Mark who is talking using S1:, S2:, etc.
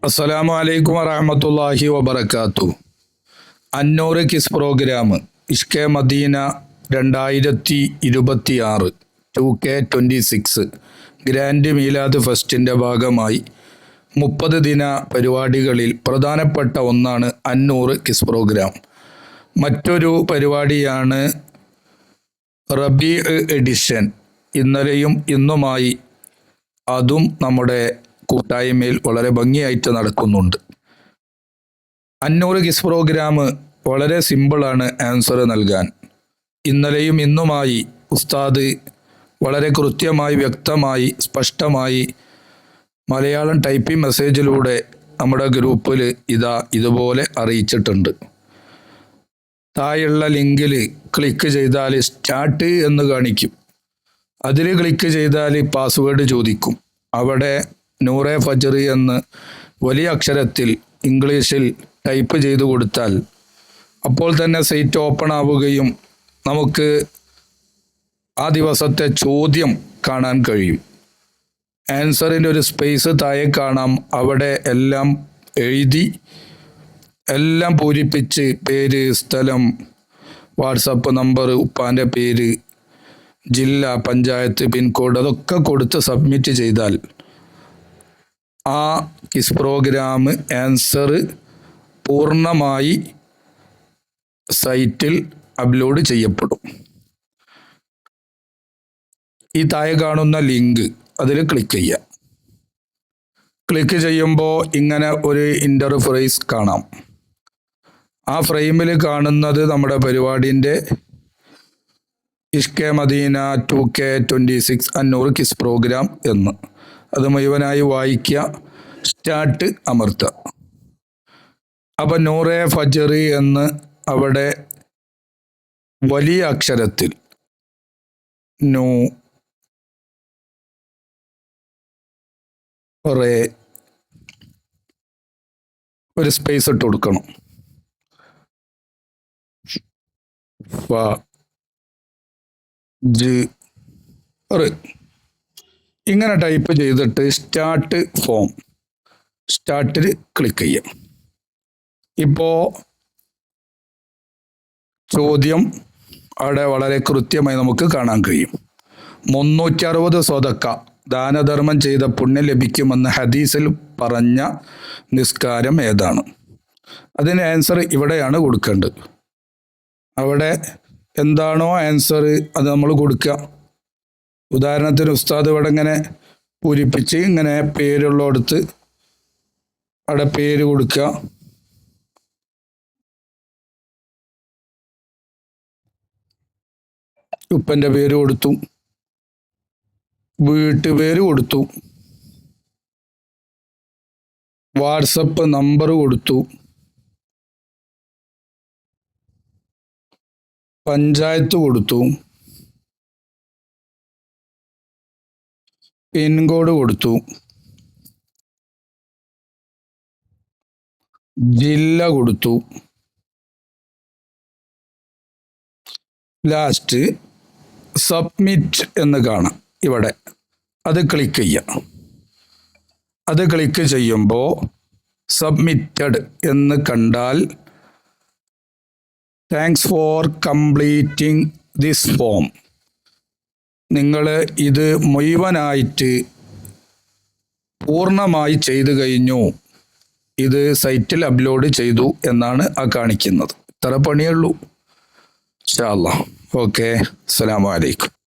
S1: അസ്സലാമു അലൈക്കും വറഹ്മത്തുള്ളാഹി വബറകാതുഹു. അന്നൂറ് കിസ് പ്രോഗ്രാം ഇഷ്കെ മദീന 2026 2K26 ഗ്രാൻഡ് മീലാദ് ഫെസ്റ്റിൻ്റെ ഭാഗമായി 30 ദിന പരിപാടികളിൽ പ്രധാനപ്പെട്ട ഒന്നാണ് അന്നൂറ് കിസ് പ്രോഗ്രാം. മറ്റൊരു പരിപാടിയാണ് റബീ എഡിഷൻ. ഇന്നലെയും ഇന്നുമായി അതും നമ്മുടെ കൂട്ടായ്മയിൽ വളരെ ഭംഗിയായിട്ട് നടക്കുന്നുണ്ട്. അന്നൂറ് കിസ് പ്രോഗ്രാം വളരെ സിമ്പിളാണ് ആൻസർ നൽകാൻ. ഇന്നലെയും ഇന്നുമായി ഉസ്താദ് വളരെ കൃത്യമായി, വ്യക്തമായി, സ്പഷ്ടമായി മലയാളം ടൈപ്പിംഗ് മെസ്സേജിലൂടെ നമ്മുടെ ഗ്രൂപ്പിൽ ഇതുപോലെ അറിയിച്ചിട്ടുണ്ട്. താഴെയുള്ള ലിങ്കിൽ ക്ലിക്ക് ചെയ്താൽ സ്റ്റാർട്ട് എന്ന് കാണിക്കും. അതിൽ ക്ലിക്ക് ചെയ്താൽ പാസ്വേഡ് ചോദിക്കും. അവിടെ നൂറെ ഫജർ എന്ന് വലിയ അക്ഷരത്തിൽ ഇംഗ്ലീഷിൽ ടൈപ്പ് ചെയ്തു കൊടുത്താൽ അപ്പോൾ തന്നെ സൈറ്റ് ഓപ്പൺ ആവുകയും നമുക്ക് ആ ദിവസത്തെ ചോദ്യം കാണാൻ കഴിയും. ആൻസറിൻ്റെ ഒരു സ്പേസ് താഴെ കാണാം. അവിടെ എല്ലാം എഴുതി, എല്ലാം പൂരിപ്പിച്ച് പേര്, സ്ഥലം, വാട്സപ്പ് നമ്പർ, ഉപ്പാൻ്റെ പേര്, ജില്ല, പഞ്ചായത്ത്, പിൻകോഡ് അതൊക്കെ കൊടുത്ത് സബ്മിറ്റ് ചെയ്താൽ ആ കിസ് പ്രോഗ്രാം ആൻസർ പൂർണ്ണമായി സൈറ്റിൽ അപ്ലോഡ് ചെയ്യപ്പെടും. ഈ താഴെ കാണുന്ന ലിങ്ക് അതിൽ ക്ലിക്ക് ചെയ്യുക. ക്ലിക്ക് ചെയ്യുമ്പോൾ ഇങ്ങനെ ഒരു ഇൻ്റർഫേസ് കാണാം. ആ ഫ്രെയിമിൽ കാണുന്നത് നമ്മുടെ പരിപാടിൻ്റെ ഇഷ്കെ മദീന 2K26 അന്നൂറ് കിസ് പ്രോഗ്രാം എന്ന്. അത് മുഴുവനായി വായിക്കുക, സ്റ്റാർട്ട് അമർത്തുക. അപ്പം നൂറെ ഫജർ എന്ന് അവിടെ വലിയ അക്ഷരത്തിൽ ഒരു സ്പേസ് ഇട്ട് കൊടുക്കണം. ഇങ്ങനെ ടൈപ്പ് ചെയ്തിട്ട് സ്റ്റാർട്ട് ഫോം, സ്റ്റാർട്ടിൽ ക്ലിക്ക് ചെയ്യാം. ഇപ്പോൾ ചോദ്യം അവിടെ വളരെ കൃത്യമായി നമുക്ക് കാണാൻ കഴിയും. 360 സ്വതക്ക ദാനധർമ്മം ചെയ്ത പുണ്യം ലഭിക്കുമെന്ന് ഹദീസിൽ പറഞ്ഞ നിസ്കാരം ഏതാണ്? അതിന് ആൻസർ ഇവിടെയാണ് കൊടുക്കേണ്ടത്. അവിടെ എന്താണോ ആൻസർ അത് നമ്മൾ കൊടുക്കുക. ഉദാഹരണത്തിന് ഉസ്താദ് ഇവിടെ ഇങ്ങനെ പൂരിപ്പിച്ച് ഇങ്ങനെ പേരുള്ളടുത്ത് അവിടെ പേര് കൊടുക്കുക. ഉപ്പൻ്റെ പേര് കൊടുത്തു, വീട്ടുപേര് കൊടുത്തു, വാട്സപ്പ് നമ്പർ കൊടുത്തു, പഞ്ചായത്ത് കൊടുത്തു, പിൻകോഡ് കൊടുത്തു, ജില്ല കൊടുത്തു, ലാസ്റ്റ് സബ്മിറ്റ് എന്ന് കാണാം. ഇവിടെ അത് ക്ലിക്ക് ചെയ്യാം. അത് ക്ലിക്ക് ചെയ്യുമ്പോൾ സബ്മിറ്റഡ് എന്ന് കണ്ടാൽ thanks for completing this form, നിങ്ങൾ ഇത് മുഴുവനായിട്ട് പൂർണ്ണമായി ചെയ്തു കഴിഞ്ഞു, ഇത് സൈറ്റിൽ അപ്ലോഡ് ചെയ്തു എന്നാണ് ആ കാണിക്കുന്നത്. ഇത്ര പണിയുള്ളൂ. ഇൻഷാ അല്ലാഹ്. ഓക്കെ, അസ്സലാമു അലൈക്കും.